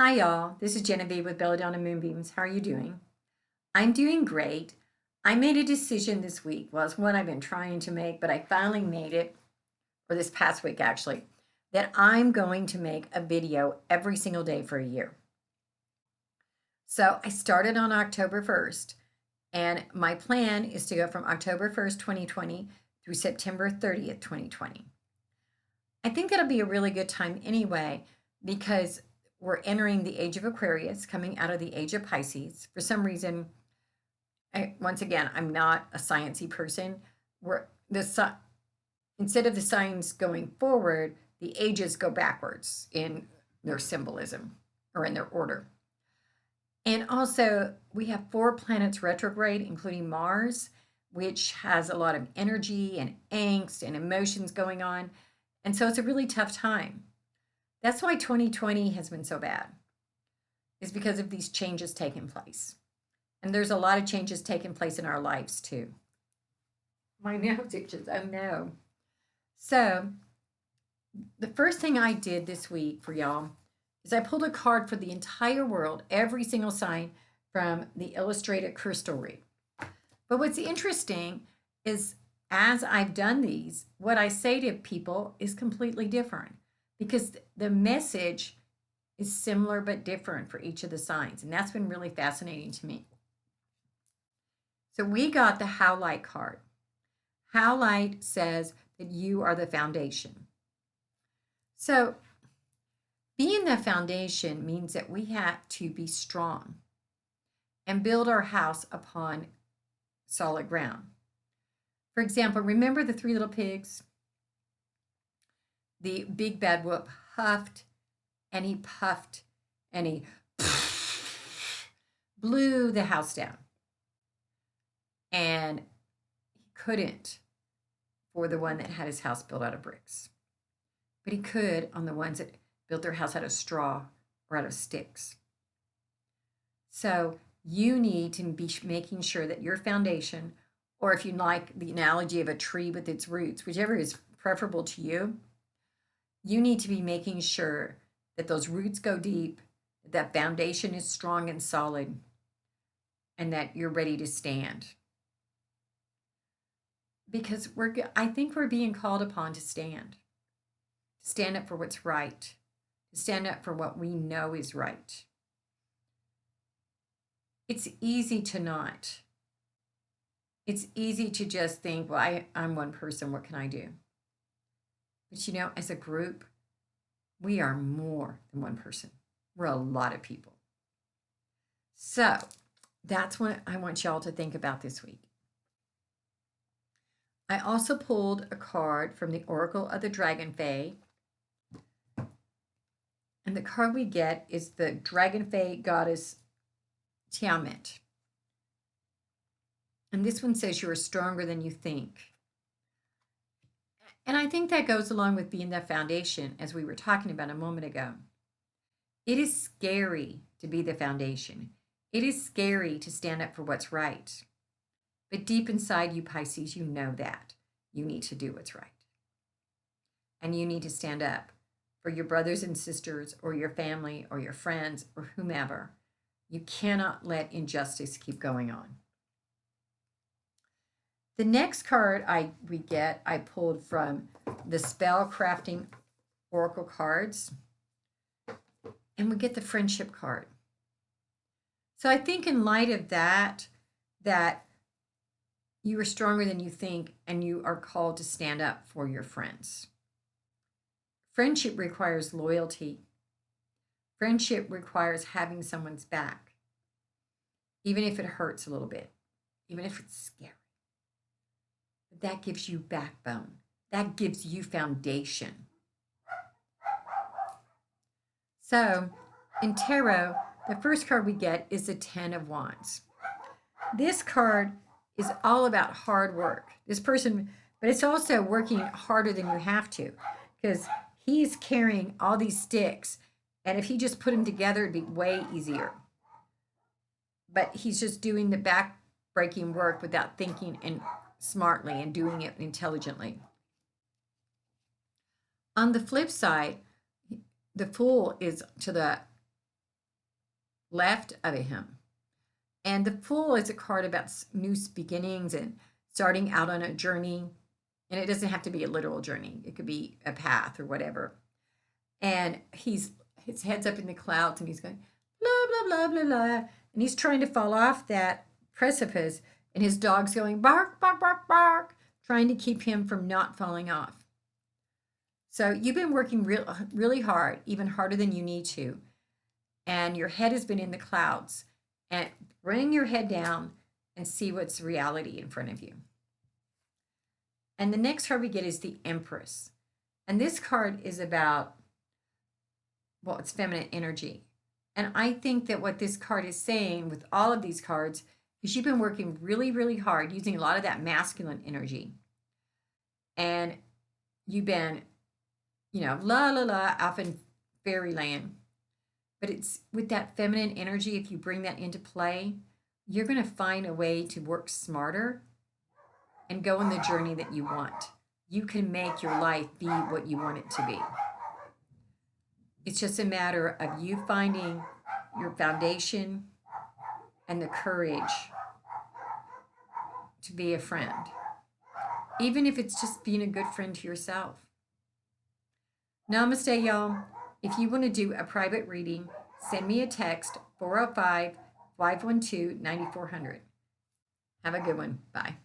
Hi, y'all. This is Genevieve with Belladonna Moonbeams. How are you doing? I'm doing great. I made a decision this week. Well, it's one I've been trying to make, but I finally made it, or this past week actually, that I'm going to make a video every single day for a year. So I started on October 1st, and my plan is to go from October 1st, 2020 through September 30th, 2020. I think that'll be a really good time anyway, because we're entering the Age of Aquarius, coming out of the Age of Pisces. For some reason, once again, I'm not a sciencey person. Instead of the signs going forward, the ages go backwards in their symbolism or in their order. And also, we have 4 planets retrograde, including Mars, which has a lot of energy and angst and emotions going on. And so it's a really tough time. That's why 2020 has been so bad, is because of these changes taking place. And there's a lot of changes taking place in our lives too. My nose itches, oh no. So the first thing I did this week for y'all is I pulled a card for the entire world, every single sign from the illustrated crystal read. But what's interesting is as I've done these, what I say to people is completely different because the message is similar but different for each of the signs. And that's been really fascinating to me. So we got the Howlite card. Howlite says that you are the foundation. So being the foundation means that we have to be strong and build our house upon solid ground. For example, remember the 3 little pigs? The big bad wolf huffed and he puffed and he blew the house down. And he couldn't for the one that had his house built out of bricks. But he could on the ones that built their house out of straw or out of sticks. So you need to be making sure that your foundation, or if you like the analogy of a tree with its roots, whichever is preferable to you, you need to be making sure that those roots go deep, that foundation is strong and solid, and that you're ready to stand. Because I think we're being called upon to stand up for what's right, to stand up for what we know is right. It's easy to not. It's easy to just think, well, I'm one person, what can I do? But you know, as a group, we are more than one person. We're a lot of people. So that's what I want y'all to think about this week. I also pulled a card from the Oracle of the Dragon Fae. And the card we get is the Dragon Fae goddess Tiamat. And this one says you are stronger than you think. And I think that goes along with being the foundation, as we were talking about a moment ago. It is scary to be the foundation. It is scary to stand up for what's right. But deep inside you, Pisces, you know that you need to do what's right. And you need to stand up for your brothers and sisters or your family or your friends or whomever. You cannot let injustice keep going on. The next card I pulled from the Spell Crafting Oracle cards, and we get the Friendship card. So I think in light of that you are stronger than you think and you are called to stand up for your friends. Friendship requires loyalty. Friendship requires having someone's back, even if it hurts a little bit, even if it's scary. But that gives you backbone. That gives you foundation. So in tarot, the first card we get is the 10 of Wands. This card is all about hard work. This person, but it's also working harder than you have to, because he's carrying all these sticks, and if he just put them together, it'd be way easier. But he's just doing the back-breaking work without thinking and smartly and doing it intelligently. On the flip side, the Fool is to the left of him. And the Fool is a card about new beginnings and starting out on a journey. And it doesn't have to be a literal journey, it could be a path or whatever. And his head's up in the clouds and he's going, blah, blah, blah, blah, blah. And he's trying to fall off that precipice. And his dog's going, bark, bark, bark, bark, trying to keep him from not falling off. So you've been working really hard, even harder than you need to. And your head has been in the clouds. And bring your head down and see what's reality in front of you. And the next card we get is the Empress. And this card is about, well, it's feminine energy. And I think that what this card is saying with all of these cards is you've been working really, really hard using a lot of that masculine energy. And you've been, la, la, la, off in fairyland. But it's with that feminine energy, if you bring that into play, you're going to find a way to work smarter and go on the journey that you want. You can make your life be what you want it to be. It's just a matter of you finding your foundation and the courage to be a friend, even if it's just being a good friend to yourself. Namaste, y'all. If you want to do a private reading, send me a text, 405-512-9400. Have a good one. Bye.